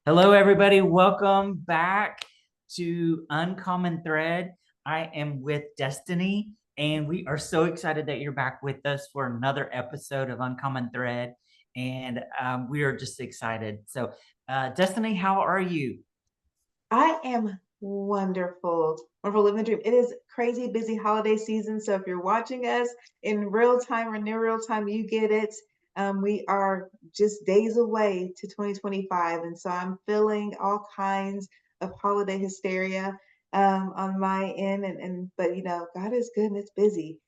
Hello, everybody. Welcome back to Uncommon Thread. I am with Destiny, and we are so excited that you're back with us for another episode of Uncommon Thread. And we are just excited. So, Destiny, how are you? I am wonderful. Wonderful living the dream. It is crazy busy holiday season. So if you're watching us in real time or near real time, you get it. We are just days away to 2025. And so I'm feeling all kinds of holiday hysteria on my end. But God is good and it's busy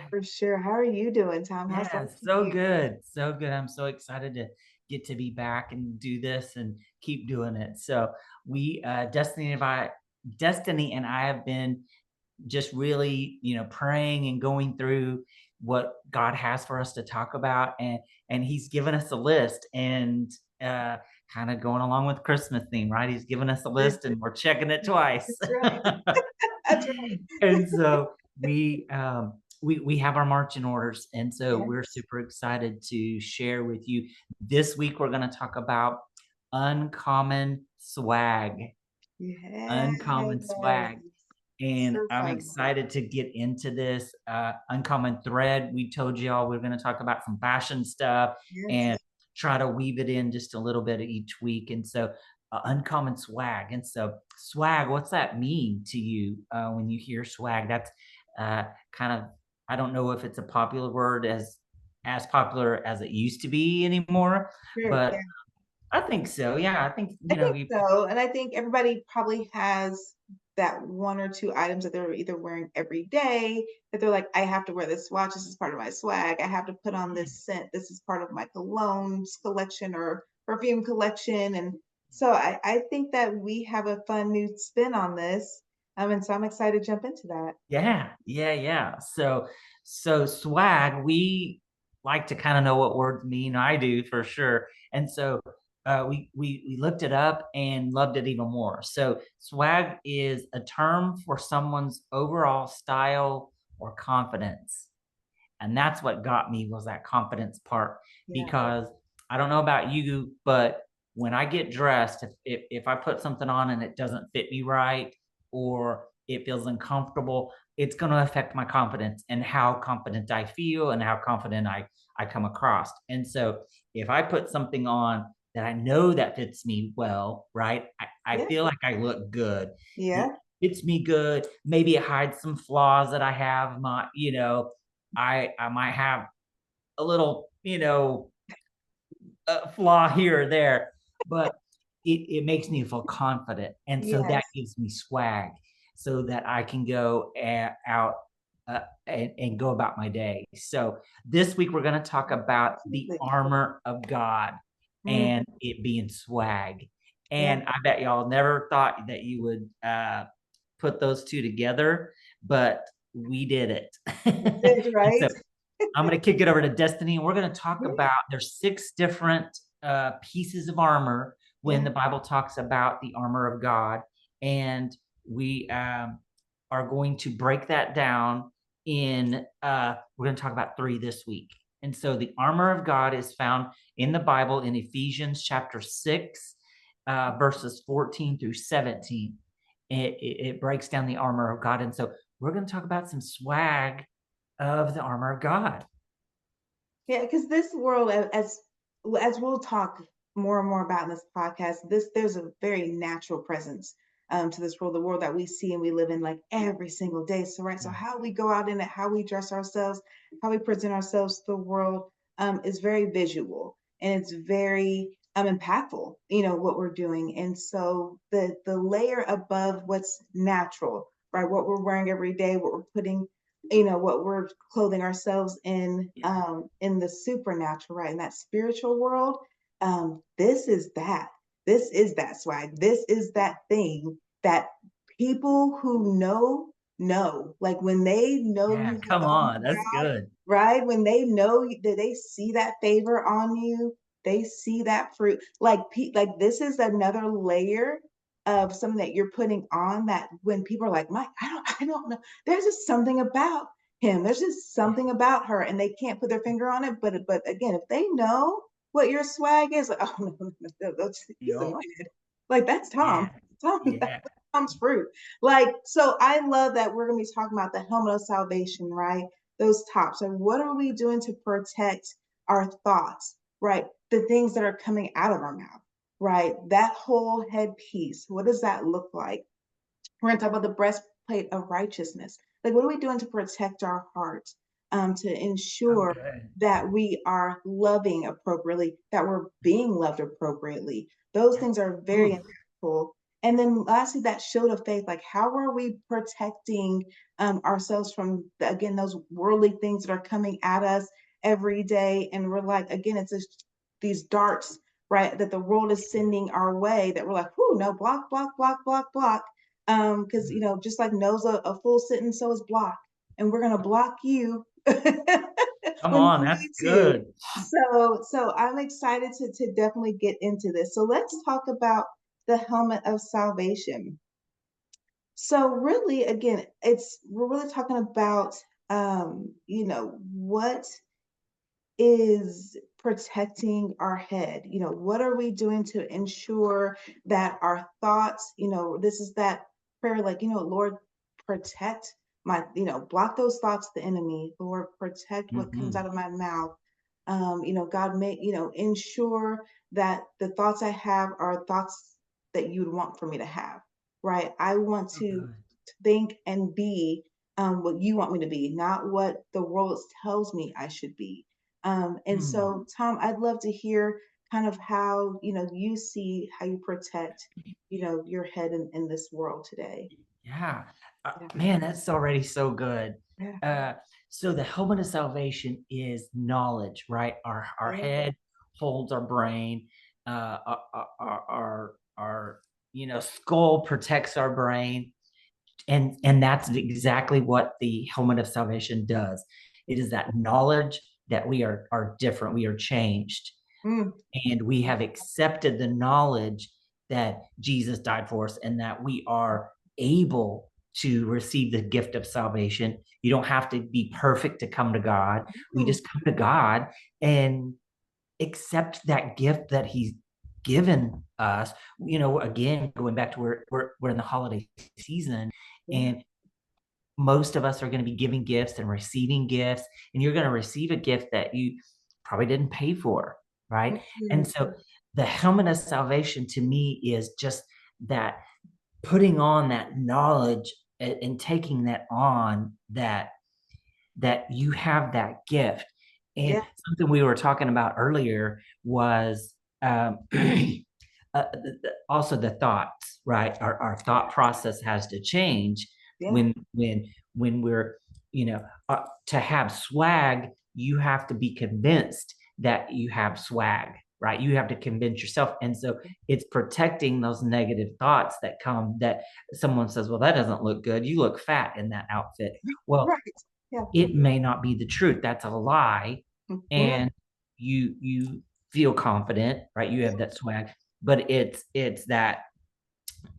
for sure. How are you doing, Tom? How's life Yeah, with so you? good. So good. I'm so excited to get to be back and do this and keep doing it. So, Destiny and I have been just really, praying and going through what God has for us to talk about, and He's given us a list, and uh, kind of going along with Christmas theme, right? He's given us a list, and we're checking it twice. That's right. That's right. And so we have our marching orders, and so we're Yes. super excited to share with you. This week we're going to talk about uncommon swag. Yes. Uncommon swag. And So I'm fun. excited to get into this uncommon thread. We told y'all we're going to talk about some fashion stuff and Yes. try to weave it in just a little bit each week. And so, uncommon swag. And so, swag, what's that mean to you when you hear swag? That's kind of, I don't know if it's a popular word as popular as it used to be anymore, Sure. but Yeah. I think so. Yeah, I think I think you. so. And I think everybody probably has that one or two items that they're either wearing every day, that they're like, I have to wear this watch. This is part of my swag. I have to put on this scent. This is part of my colognes collection or perfume collection. And so I think that we have a fun new spin on this. And so I'm excited to jump into that. Yeah. So swag, we like to kind of know what words mean. I do for sure. And so we looked it up and loved it even more. So swag is a term for someone's overall style or confidence. And that's what got me was that confidence part Yeah. because I don't know about you, but when I get dressed, if I put something on and it doesn't fit me right or it feels uncomfortable, it's going to affect my confidence and how confident I feel and how confident I come across. And so if I put something on that I know that fits me well, right? I Yeah. feel like I look good. It Yeah. fits me good. Maybe it hides some flaws that I have. I might have a little, flaw here or there, but it makes me feel confident. And so that Yes. gives me swag so that I can go out and go about my day. So this week we're going to talk about the Absolutely. armor of God Mm, and it being swag. yeah. And I bet y'all never thought that you would put those two together, but we did it. We did, And so right? I'm going to kick it over to Destiny, and we're going to talk Yeah. about there's six different pieces of armor when Yeah. the Bible talks about the armor of God, and we are going to break that down in. We're going to talk about three this week, and so the armor of God is found in the Bible in Ephesians chapter 6, verses 14 through 17. It breaks down the armor of God, and so we're going to talk about some swag of the armor of God. Yeah, because this world, as we'll talk more and more about in this podcast, there's a very natural presence to this world, the world that we see and we live in like every single day. So right, so how we go out in it, how we dress ourselves, how we present ourselves to the world is very visual and it's very impactful. You know what we're doing, and so the layer above what's natural, right? What we're wearing every day, what we're putting what we're clothing ourselves in the supernatural, right, in that spiritual world. This is that swag. This is that thing that people who know, like when they know you Yeah, have come the armor on. of That's God, good. right, when they know that they see that favor on you, they see that fruit, like this is another layer of something that you're putting on, that when people are like, Mike, I don't know, there's just something about him. There's just something about her, and they can't put their finger on it. But again, if they know, what your swag is? Like, oh no, he's Yup. anointed. Like that's Tom. Yeah. Tom, that's Yeah. Tom's fruit. Like, so I love that we're gonna be talking about the helmet of salvation, right? Those tops. And what are we doing to protect our thoughts, right? The things that are coming out of our mouth, right? That whole headpiece. What does that look like? We're going to talk about the breastplate of righteousness. Like, what are we doing to protect our hearts, to So ensure good. that we are loving appropriately, that we're being loved appropriately? Those Yeah. things are very Ooh. impactful. And then lastly, that shield of faith, like how are we protecting ourselves from, again, those worldly things that are coming at us every day? And we're like, again, it's just these darts, right, that the world is sending our way that we're like, whoo, no, block, block, block, block, block, because just like knows a full sentence, so is block, and we're gonna block you Come when on, we that's need to. good. So I'm excited to definitely get into this. So let's talk about the helmet of salvation. So really, again, we're really talking about what is protecting our head. What are we doing to ensure that our thoughts, this is that prayer, like, Lord, protect my, block those thoughts, of the enemy, Lord, protect what comes Mhm. out of my mouth. God, may, ensure that the thoughts I have are thoughts that you'd want for me to have, right? I want So to good. think and be what you want me to be, not what the world tells me I should be. And Mm. so, Tom, I'd love to hear kind of how you see how you protect your head in this world today. Yeah. Yeah, Man, that's already so good. yeah, Uh, so the helmet of salvation is knowledge, right? Our yeah, head holds our brain. Our skull protects our brain, and that's exactly what the helmet of salvation does. It is that knowledge that we are different, we are changed, mm, and we have accepted the knowledge that Jesus died for us and that we are able to receive the gift of salvation. You don't have to be perfect to come to God. We mm, just come to God and accept that gift that He's given us. Again, going back to where we're in the holiday season, yeah, and most of us are going to be giving gifts and receiving gifts, and you're going to receive a gift that you probably didn't pay for, right? And mm, so the helmet of salvation to me is just that, putting on that knowledge and taking that on, that you have that gift. yeah, And something we were talking about earlier was also the thoughts, right? Our thought process has to change yeah, when we're, to have swag, you have to be convinced that you have swag, right? You have to convince yourself. And so it's protecting those negative thoughts that come, that someone says, well, that doesn't look good. You look fat in that outfit. Well, right, yeah, it may not be the truth. That's a lie. mhm, And you feel confident, right? You yeah, have that swag, but it's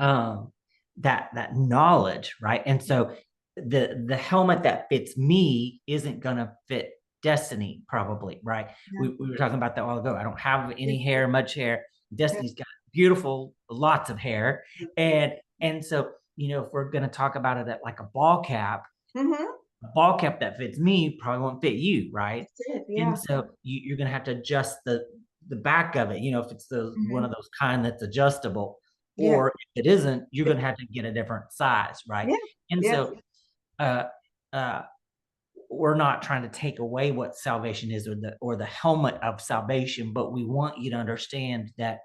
um that knowledge, right? And so the helmet that fits me isn't gonna fit Destiny, probably, right? yeah, We were talking about that a while ago. I don't have yeah, any hair, much hair. yeah, Destiny's got beautiful, lots of hair. And so, if we're gonna talk about it at like a ball cap, mhm, a ball cap that fits me probably won't fit you, right? that's it, And yeah, so you're gonna have to adjust the back of it, if it's the one mhm, of those kind that's adjustable, yeah, or if it isn't, you're gonna have to get a different size, right? yeah, And yeah, so uh uh we're not trying to take away what salvation is, or the helmet of salvation, but we want you to understand that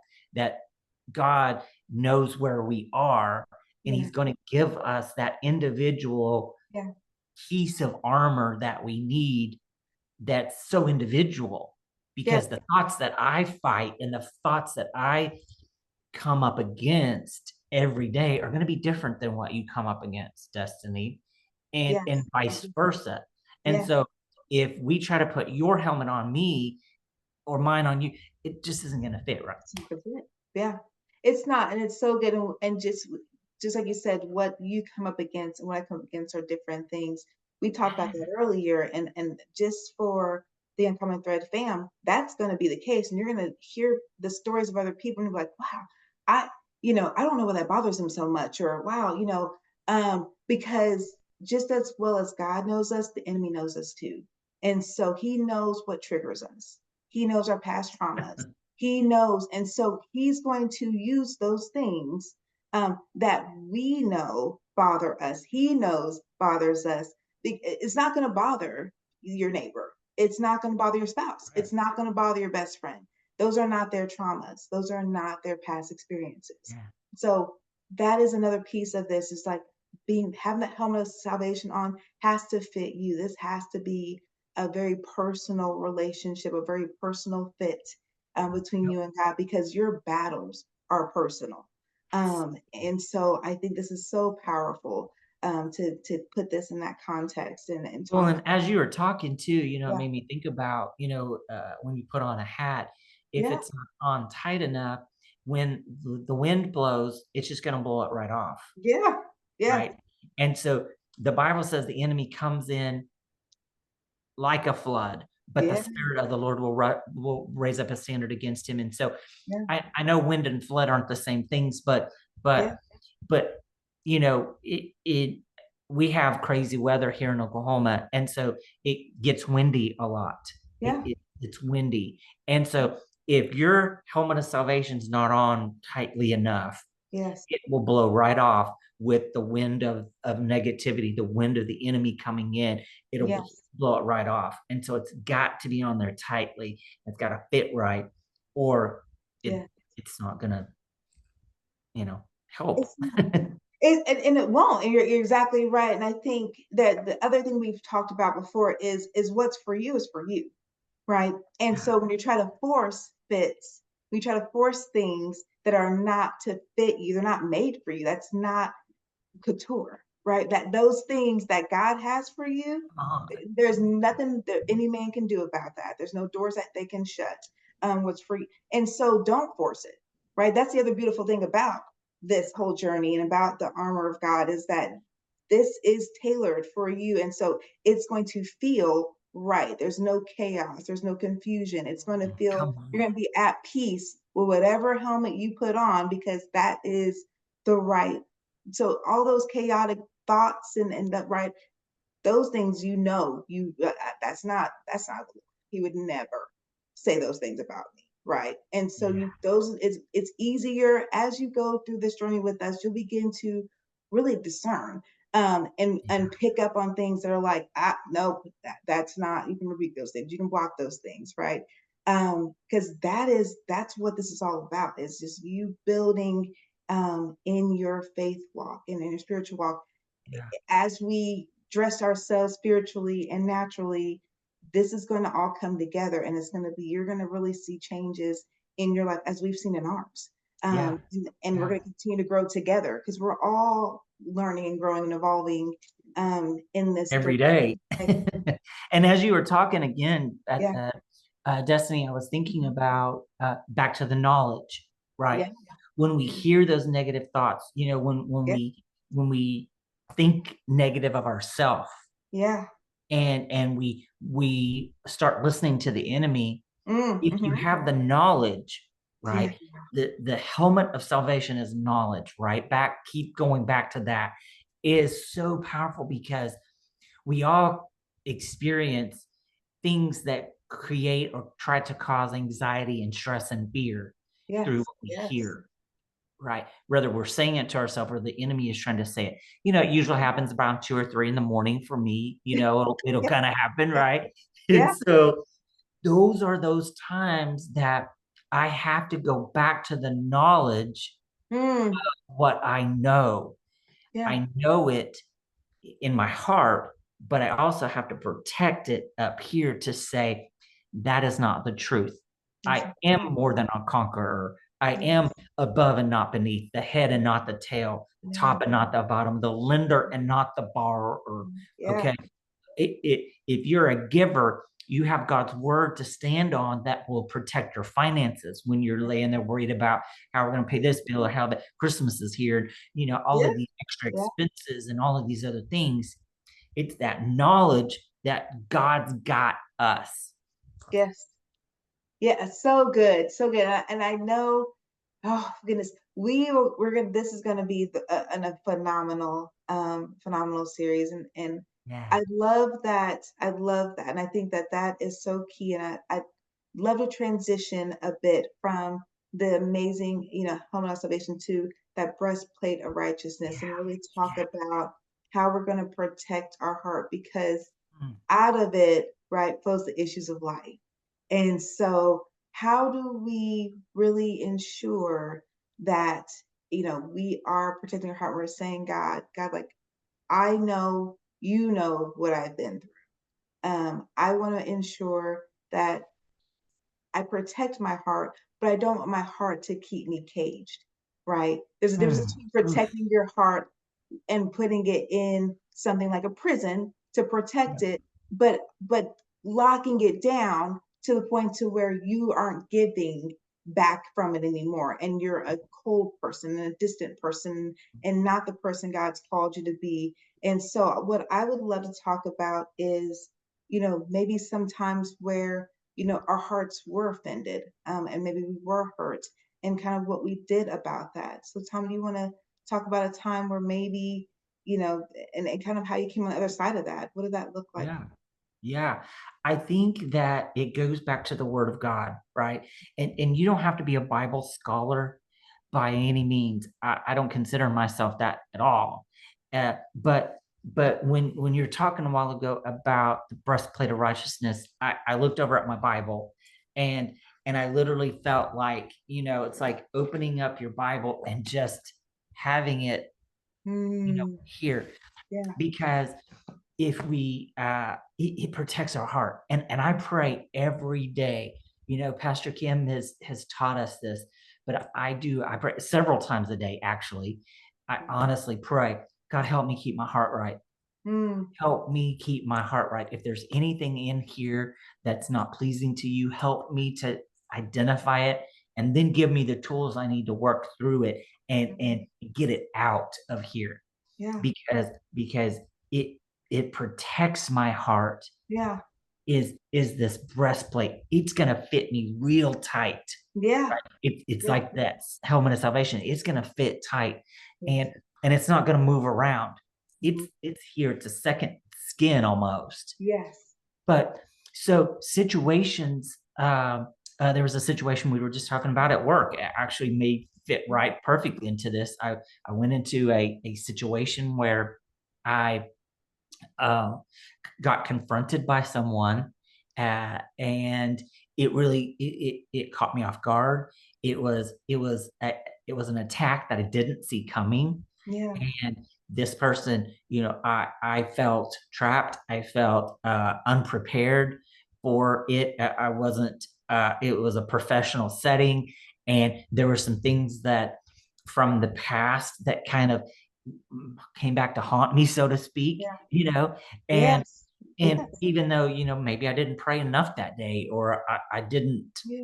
God knows where we are, and yeah, He's going to give us that individual yeah, piece of armor that we need, that's so individual, yeah, because the thoughts that I fight and the thoughts that I come up against every day are going to be different than what you come up against, Destiny, and yes, vice versa. And yeah. so if we try to put your helmet on me or mine on you, it just isn't going to fit, right? It's not gonna fit. Yeah. It's not, and it's so good, and just like you said, what you come up against and what I come up against are different things. We talked about Yeah. that earlier, and just for the Uncommon Thread fam, that's going to be the case. And you're going to hear the stories of other people and be like, wow, I, I don't know why that bothers them so much. Or wow, because just as well as God knows us, the enemy knows us too. And so he knows what triggers us. He knows our past traumas. He knows. And so he's going to use those things that we know bother us. He knows bothers us. It's not going to bother your neighbor. It's not going to bother your spouse. Right. It's not going to bother your best friend. Those are not their traumas. Those are not their past experiences. Yeah. So that is another piece of this. Is like having that helmet of salvation on has to fit you. This has to be a very personal relationship, a very personal fit between Yep. you and God, because your battles are personal. And so I think this is so powerful to put this in that context and Well, talk. and as you were talking too, it Yeah, made me think about, when you put on a hat, if yeah, it's not on tight enough, when the wind blows, it's just going to blow it right off, yeah, yeah, right? And so the Bible says the enemy comes in like a flood, but the yeah, Spirit of the Lord will raise up a standard against him. And so yeah, I know wind and flood aren't the same things, but yeah, but but it we have crazy weather here in Oklahoma, and so it gets windy a lot. yeah, It's windy, and so if your helmet of salvation is not on tightly enough, yes, it will blow right off with the wind of negativity, the wind of the enemy coming in. It'll yes, blow it right off. And so it's got to be on there tightly. It's got to fit right, or yeah. it's not gonna, help. It's not. And it won't. And you're exactly right. And I think that the other thing we've talked about before is what's for you is for you, right? And Yeah. so when you try to force fits, we try to force things that are not to fit you. They're not made for you. That's not couture, right? That those things that God has for you, Uh, there's nothing that any man can do about that. There's no doors that they can shut. What's free, and so don't force it, right? That's the other beautiful thing about this whole journey and about the armor of God is that this is tailored for you, and so it's going to feel right. There's no chaos. There's no confusion. It's going to feel Come you're on. going to be at peace with whatever helmet you put on because that is the right. So all those chaotic thoughts and that right those things that's not he would never say those things about me, right? And so Yeah. it's easier as you go through this journey with us, you'll begin to really discern and Yeah. pick up on things that are like no, that's not, you can repeat those things, you can block those things, right? Because that's what this is all about, is just you building in your faith walk and in your spiritual walk Yeah. as we dress ourselves spiritually and naturally, this is going to all come together and it's going to be, you're going to really see changes in your life as we've seen in ours. Yeah. And we're Yeah. going to continue to grow together because we're all learning and growing and evolving in this Every direction. day. And as you were talking again at Yeah, Destiny, I was thinking about back to the knowledge, right? yeah, When we hear those negative thoughts, yeah, when we think negative of ourselves, yeah. and we start listening to the enemy, if you Mm-hmm. have the knowledge, Yeah, right? The helmet of salvation is knowledge, right? Keep going back to that, is so powerful because we all experience things that create or try to cause anxiety and stress and fear through yes, what we yes. hear, right? Whether we're saying it to ourselves or the enemy is trying to say it. It usually happens around 2 or 3 in the morning for me. It'll Yeah, kind of happen, yeah, right? And yeah. so those are those times that I have to go back to the knowledge Mm, of what I know. yeah, I know it in my heart, but I also have to protect it up here to say that is not the truth. that's I not am true. more than a conqueror. I am Yes, above and not beneath, the head and not the tail, yeah, top and not the bottom, the lender and not the borrower. yeah, Okay. If you're a giver, you have God's word to stand on that will protect your finances when you're laying there worried about how we're going to pay this bill or how the Christmas is here, all yeah, of these extra yeah. expenses and all of these other things. It's that knowledge that God's got us. Yes. Yeah, so good, so good. And I know, oh goodness, we're gonna. This is gonna be a phenomenal, phenomenal series, and Yeah. I love that. I love that, and I think that that is so key. And I love to transition a bit from the amazing, home and salvation to that breastplate of righteousness, and Yeah. really talk Yeah. about how we're going to protect our heart because Mm. out of it, right, flows the issues of life. And so, how do we really ensure that, we are protecting our heart? We're saying, God, like, I know you know what I've been through. I want to ensure that I protect my heart, but I don't want my heart to keep me caged, right? There's a difference Mm. between Oof. protecting your heart and putting it in something like a prison to Yeah. protect it, but locking it down to the point to where you aren't giving back from it anymore and you're a cold person and a distant person and not the person God's called you to be. And so what I would love to talk about is, maybe sometimes where, our hearts were offended, and maybe we were hurt and kind of what we did about that. So Tom, do you want to talk about a time where maybe, you know, and kind of how you came on the other side of that. What did that look like? Yeah. Yeah. I think that it goes back to the word of God, right? And you don't have to be a Bible scholar by any means. I don't consider myself that at all. But when you're talking a while ago about the breastplate of righteousness, I looked over at my Bible and and I literally felt like, it's like opening up your Bible and just having it, Mm, here, yeah, because if we it protects our heart, and I pray every day. Pastor Kim has taught us this, but I pray several times a day. Actually, I yeah. honestly pray, God, help me keep my heart right. Mm, Help me keep my heart right. If there's anything in here that's not pleasing to you, help me to identify it, and then give me the tools I need to work through it and mm, get it out of here, yeah, because it it protects my heart. yeah, Is this breastplate? It's gonna fit me real tight. yeah, It's yeah, like that helmet of salvation. It's gonna fit tight, yes. and it's not gonna move around. It's Mhm. it's here. It's a second skin almost. Yes. But so situations, there was a situation we were just talking about at work. It actually may fit right perfectly into this. I went into a situation where I um, got confronted by someone, and it really it caught me off guard. It was an attack that I didn't see coming, Yeah. and this person, I felt trapped. I felt unprepared for it. I wasn't. It was a professional setting, and there were some things that from the past that kind of came back to haunt me, so to speak. Yeah. And Yes. and Yes. even though, maybe I didn't pray enough that day, or I didn't Yeah.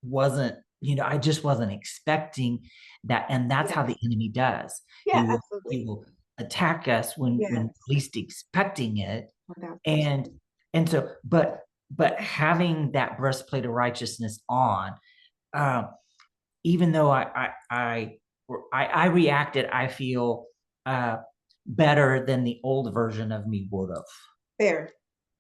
wasn't, I just wasn't expecting that. And that's how Yes. the enemy does. Yeah, He absolutely. will attack us when Yes. least expecting it. Without question. And so, but having that breastplate of righteousness on, um, even though I reacted, I feel uh, better than the old version of me would have. Fair.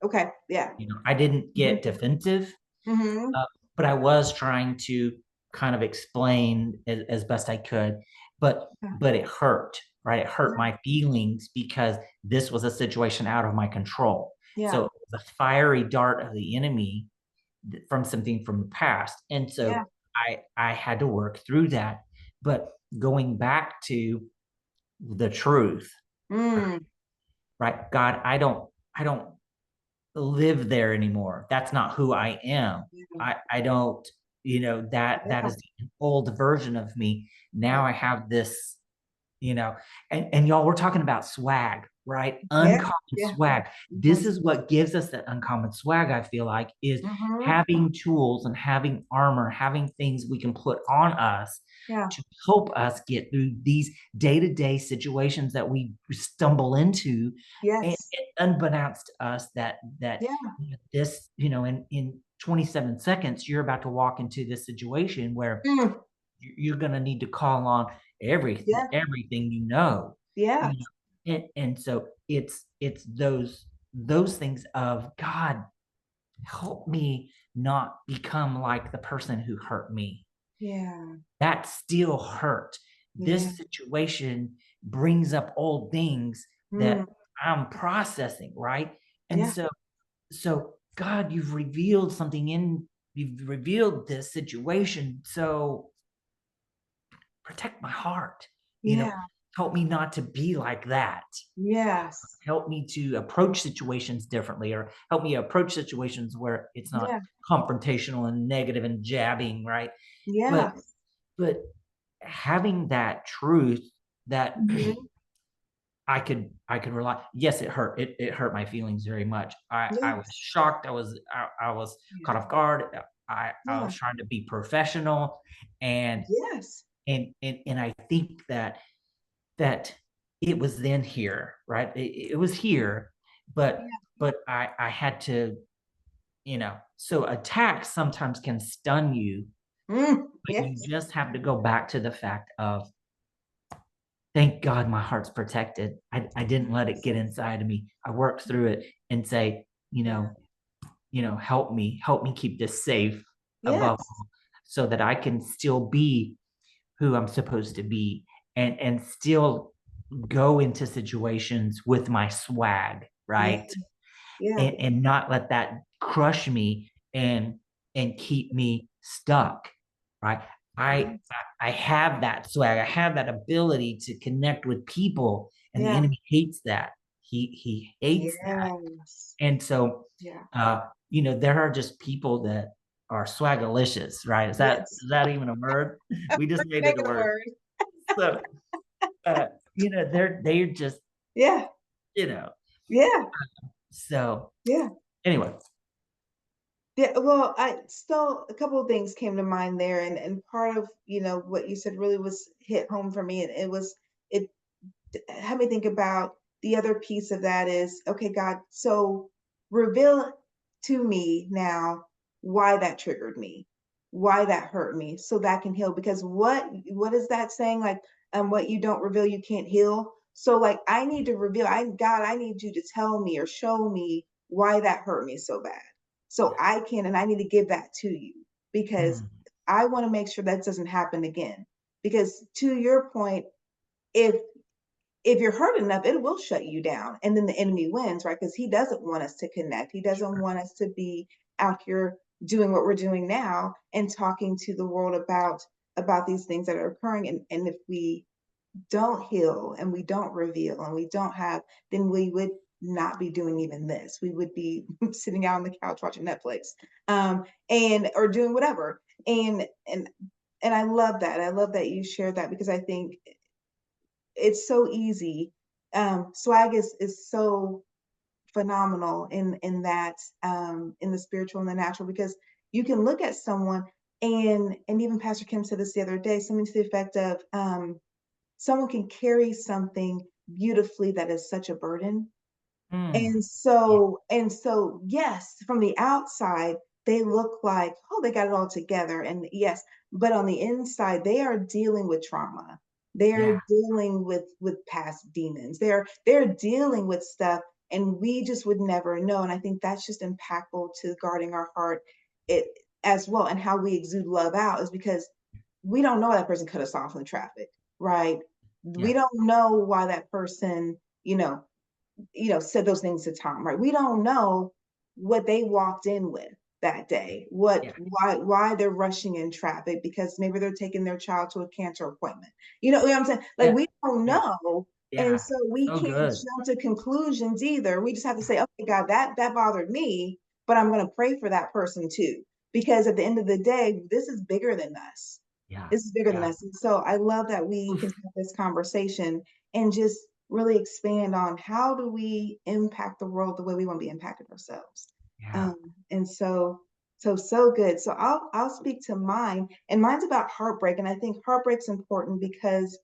Okay. Yeah. I didn't get Mm-hmm. defensive, Mm-hmm. uh, but I was trying to kind of explain as best I could. But Yeah. it hurt, right? It hurt Yeah. my feelings because this was a situation out of my control. Yeah. So it was a fiery dart of the enemy from something from the past. And Yeah. so I had to work through that. But going back to the truth, Mm. right? God, I don't live there anymore. That's not who I am. Yeah. I don't, that Yeah. is the old version of me. Yeah. Now I have this, and y'all, we're talking about swag, right? Yeah. Uncommon Yeah. swag. Mm-hmm. This is what gives us that uncommon swag, I feel like, is Mm-hmm. having tools and having armor, having things we can put on us Yeah. to help us get through these day-to-day situations that we stumble into, and Yes. unbeknownst to us that Yeah. this, in 27 seconds, you're about to walk into this situation where Mm, you're going to need to call on yeah, everything you know, yeah, you know, and so it's those things of God, help me not become like the person who hurt me. yeah, That still hurt. yeah, This situation brings up old things mm, that I'm processing, right? And yeah, so God, you've revealed this situation. So protect my heart, you know, yeah, help me not to be like that. yes, Help me to approach situations differently, or help me approach situations where it's not yeah, confrontational and negative and jabbing, right? But yeah, but having that truth that mhm, I could rely. Yes, it hurt. It hurt my feelings very much. I was yes, shocked. I was yeah, caught off guard. I yeah, was trying to be professional, and yes, and I think that it was then here, right? It was here, but yeah, I had to, so attacks sometimes can stun you, but you yes, just have to go back to the fact of, thank God my heart's protected. I didn't let it get inside of me. I worked through it and say, you yeah, know, help me keep this safe above yes, all, so that I can still be who I'm supposed to be, and still go into situations with my swag, yeah, right? yeah, And not let that crush me and keep me stuck, right? I yes, I have that swag. I have that ability to connect with people, and the yeah, enemy hates that. He hates that. yes, And so, yeah, uh, there are just people that are swagalicious, right? yes. Is that even a word? We just made Make it a it a word. word. So, they're just, Yeah, you know. yeah, So yeah. anyway, Yeah, well, I still a couple of things came to mind there, and part of what you said really was hit home for me, and it had me think about the other piece of that is, okay, God, so reveal to me now why that triggered me, why that hurt me, so that can heal. Because what is that saying? Like, what you don't reveal, you can't heal. So like I need to reveal, God, I need you to tell me or show me why that hurt me so bad. So I can, and I need to give that to you because mm, I want to make sure that doesn't happen again. Because to your point, if you're hurt enough, it will shut you down. And then the enemy wins, right? Because he doesn't want us to connect. He doesn't sure, want us to be out here doing what we're doing now and talking to the world about these things that are occurring. And if we don't heal and we don't reveal and we don't have, then we would not be doing even this. We would be sitting out on the couch watching Netflix, and or doing whatever. And I love that. I love that you shared that because I think it's so easy. Swag is so phenomenal in that in the spiritual and the natural because you can look at someone and even Pastor Kim said this the other day, something to the effect of someone can carry something beautifully that is such a burden, mm, and yeah, so, yes, from the outside, they look like, "Oh, they got it all together," and yes, but on the inside, they are dealing with trauma. They're yeah, dealing with past demons. They're dealing with stuff, and we just would never know, and I think that's just impactful to guarding our heart it as well, and how we exude love out is because we don't know that person cut us off in traffic, right? We yeah, don't know why that person, said those things to Tom, right? We don't know what they walked in with that day, yeah, why they're rushing in traffic because maybe they're taking their child to a cancer appointment. You know what I'm saying? Like yeah, we don't yeah, know. And yeah. so we So can't good. jump to conclusions either. We just have to say, okay, God, that bothered me, but I'm gonna pray for that person too. Because at the end of the day, this is bigger than us. Yeah, This is bigger than yeah. us. And so I love that we can Oof. have this conversation and just really expand on how do we impact the world the way we want to be impacted ourselves. Yeah. Um, and so good. So I'll speak to mine, and mine's about heartbreak. And I think heartbreak's important because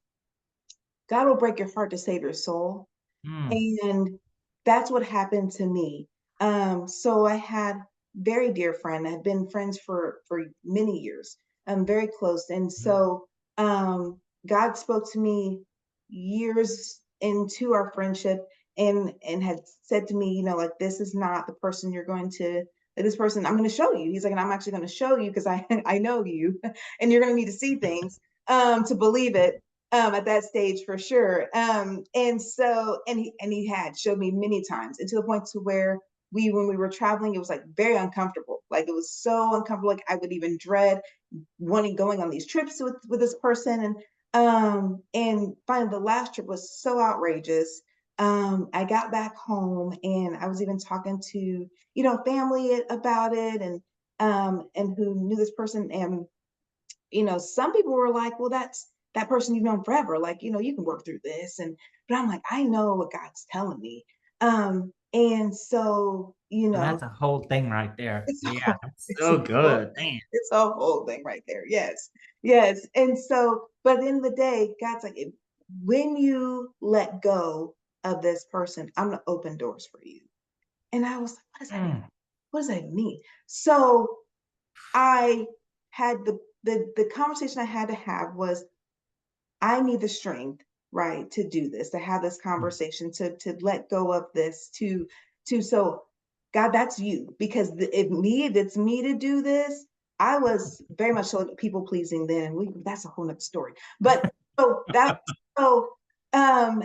God will break your heart to save your soul. Mm, And that's what happened to me. So I had very dear friend. I've been friends for many years. I'm very close. And Mhm. so God spoke to me years into our friendship and had said to me, you know, like this is not the person you're going to like, this person I'm going to show you. He's like, and I'm actually going to show you because I I know you and you're going to need to see things to believe it at that stage for sure. And so and he had showed me many times and to the point to where we when we were traveling, it was like very uncomfortable. Like it was so uncomfortable. Like I would even dread wanting going on these trips with this person. And finally the last trip was so outrageous. I got back home and I was even talking to, you know, family about it and who knew this person and you know, some people were like, well, that's that person you've known forever. Like, you know, you can work through this. And but I'm like, I know what God's telling me. And so, you And know, that's a whole thing right there. it's a Yeah, whole, that's it's a so whole good, thing. man. It's a whole thing right there. Yes. Yes. And so, but at the end of the day, God's like, when you let go of this person, I'm gonna open doors for you. And I was like, what does that even Mm, what does that even mean? So I had the conversation I had to have was I need the strength, right, to do this, to have this mm, conversation, to let go of this, to so God, that's you because if it's me to do this, I was very much so people pleasing then. We that's a whole nother story. But so that so um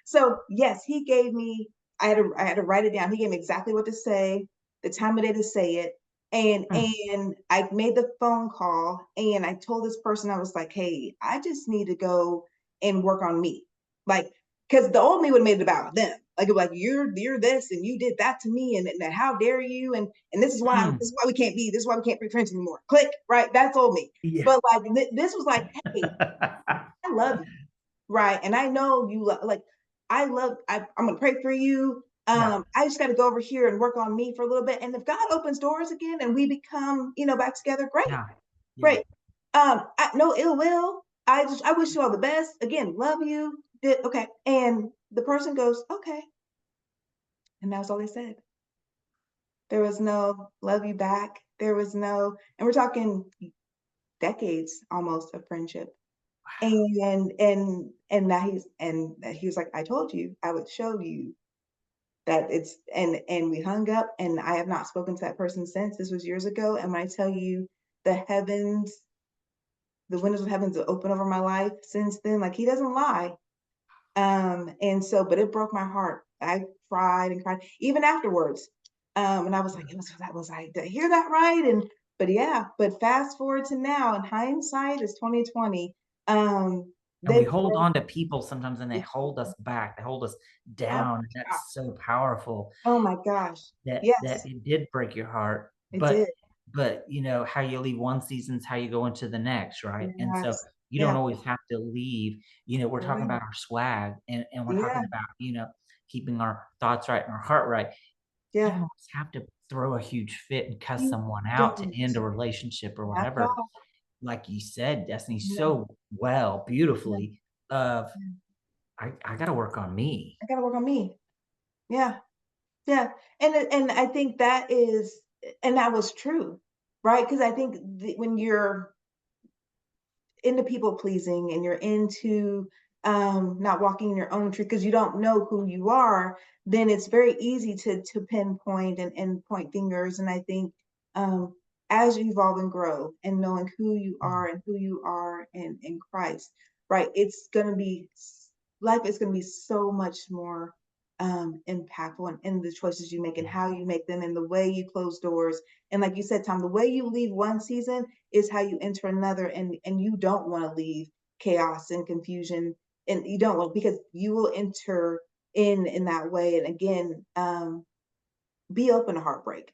so yes, he gave me I had to write it down. He gave me exactly what to say, the time of day to say it, mm, and I made the phone call and I told this person, I was like, hey, I just need to go and work on me. Like, because the old me would have made it about them. Like, you're this and you did that to me, and how dare you? And mm. this is why we can't be this is why we can't be friends anymore. Click, right? That's old me. Yeah. But like this was like, hey, I love you. Right, and I know you like, I'm gonna pray for you. Yeah, I just gotta go over here and work on me for a little bit, and if God opens doors again and we become, you know, back together, great, yeah, yeah. great. No ill will. I wish you all the best. Again, love you. Did okay. And the person goes, "Okay." And that was all they said. There was no love you back. There was no and we're talking decades almost of friendship. And that he was like, "I told you I would show you that it's" and we hung up, and I have not spoken to that person since. This was years ago, and when I tell you the heavens the windows of heavens are open over my life since then, like, he doesn't lie. And so but it broke my heart. I cried and cried even afterwards. And I was like, that was I did I hear that right? And but yeah, but fast forward to now, and hindsight is 2020. And we They hold broke on to people sometimes and they hold us back, they hold us oh down, and my that's so powerful oh my gosh. that Yes, it did break your heart, it did. but, you know, how you leave one season's how you go into the next, right? And so, Yes. you don't Yeah, always have to leave, you know, we're you're talking right. about our swag and we're Yeah, talking about, you know, keeping our thoughts right and our heart right. You yeah. don't always have to throw a huge fit and cuss You someone out to don't. end a relationship or Not at whatever. all. Like you said, Destiny, Yeah, so well, yeah, beautifully of yeah. I gotta work on me. I gotta work on me. Yeah, yeah. And I think that is and that was true, right? Because I think when you're into people pleasing and you're into not walking in your own truth because you don't know who you are, then it's very easy to pinpoint and point fingers. And I think um, as you evolve and grow and knowing who you Mm, are and who you are in Christ, right? It's gonna be life is gonna be so much more impactful in the choices you make and yeah, how you make them and the way you close doors. And like you said, Tom, the way you leave one season is how you enter another and you don't want to leave chaos and confusion and you don't want because you will enter in that way and again be open to heartbreak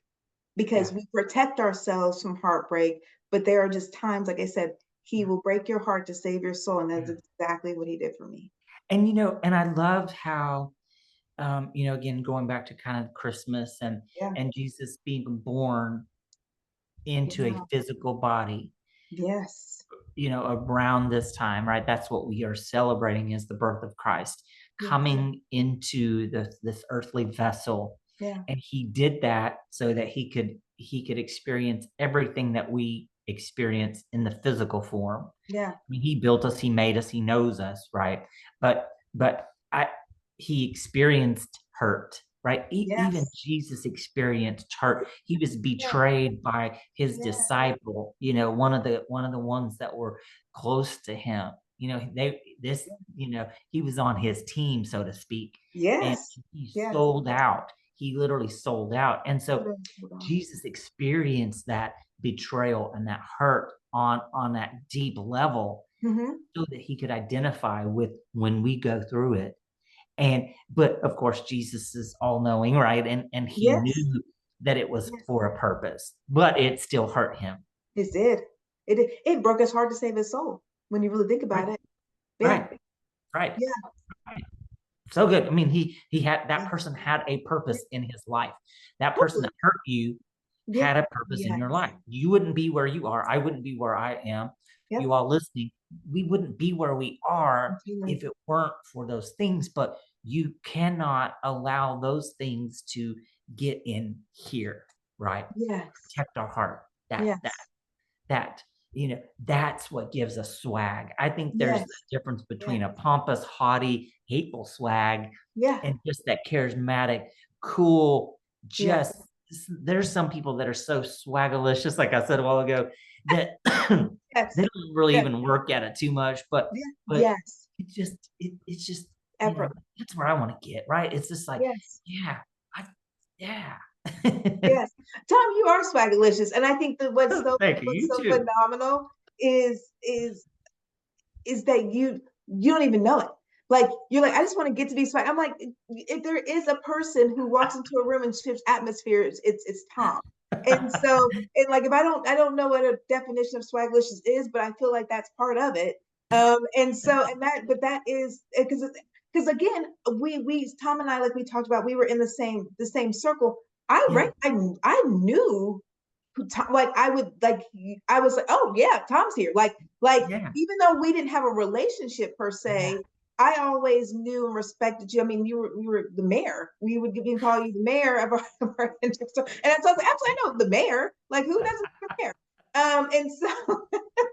because yeah, we protect ourselves from heartbreak but there are just times like I said he yeah, will break your heart to save your soul and that's yeah. exactly what he did for me. And, you know, and I loved how, you know, again, going back to kind of Christmas Yeah, and Jesus being born into a yeah, physical body, yes, you know, around this time, right? That's what we are celebrating is the birth of Christ yes, coming into this earthly vessel. Yeah. And he did that so that he could experience everything that we experience in the physical form. Yeah. I mean, he built us, he made us, he knows us, right? But I he experienced hurt, right? Even Yes. Jesus experienced hurt. He was Yeah. betrayed by his Yeah. disciple, one of the ones that were close to him. He was on his team, so to speak, and Yes. he Yes. sold out. He literally sold out. And so Hold on. Hold on. Jesus experienced that betrayal and that hurt on that deep level Mm-hmm. so that he could identify with when we go through it. But of course, Jesus is all knowing, right? And he Yes. knew that it was Yes. for a purpose, but it still hurt him. It did. It broke his heart to save his soul when you really think Right, about it. Yeah. right, right, Yeah. right. So good. I mean, he had that Yeah. person had a Yeah. purpose in his life. That person Totally. that hurt you Yeah. had a purpose in your Yes. life. You wouldn't be where you are. I wouldn't be where I am. Yep. You all listening, we wouldn't be where we are Completely. if it weren't for those things. But you cannot allow those things to get in here, right? Yes. Protect our heart. That Yes. that that's what gives us swag. I think there's a Yes. difference Yes. between a pompous, haughty, hateful swag Yeah. and just that charismatic, cool, Yeah. just there's some people that are so swaggalicious, like I said a while ago, that they Yes. don't really Yes. even work at it too much, Yeah. but Yes. it's just, Effort. that's where I want to get, right? It's just like, Yes. yeah, I yeah. Yes. Tom, you are swagalicious. And I think that Thank you. what's You so too. phenomenal is that you don't even know it. Like you're like, I just want to get to be swag. I'm like, if there is a person who walks into a room and shifts atmospheres, it's Tom. And so, and like if I don't know what a definition of swaglicious is, but I feel like that's part of it. And so and that but that is because again, we Tom and I, like we talked about, we were in the same circle. Yeah, I knew like I would like I was like, oh yeah, Tom's here. Like yeah, even though we didn't have a relationship per yeah, se, I always knew and respected you. I mean, you were the mayor. We would even call you the mayor of our district. And so I was like, absolutely, I know the mayor. Like who doesn't know the mayor? And so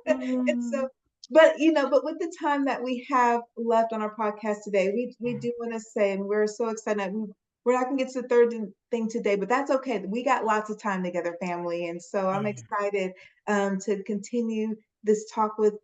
and so mm, but but with the time that we have left on our podcast today, we yeah, do want to say, and we're so excited. We're not going to get to the third thing today, but that's okay. We got lots of time together, family, and so I'm yeah, excited to continue this talk with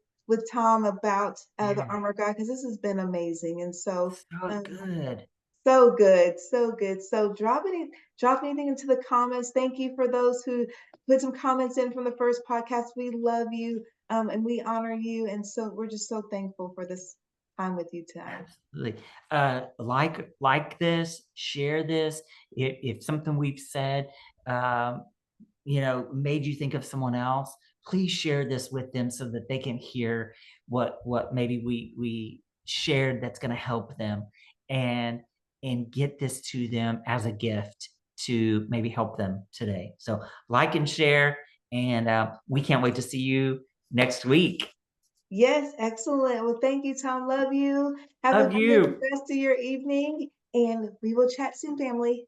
Tom about the yeah. armor of God, because this has been amazing, and so So um, good. so good, so good. So drop anything into the comments. Thank you for those who put some comments in from the first podcast. We love you, and we honor you, and so we're just so thankful for this time with you tonight. Absolutely. Like this, share this. If something we've said, um, made you think of someone else, please share this with them so that they can hear what maybe we shared that's going to help them, and get this to them as a gift to maybe help them today. So like and share, and we can't wait to see you next week. Yes, excellent. Well, thank you, Tom. Love you. Have a Love good you. rest of your evening, and we will chat soon, family.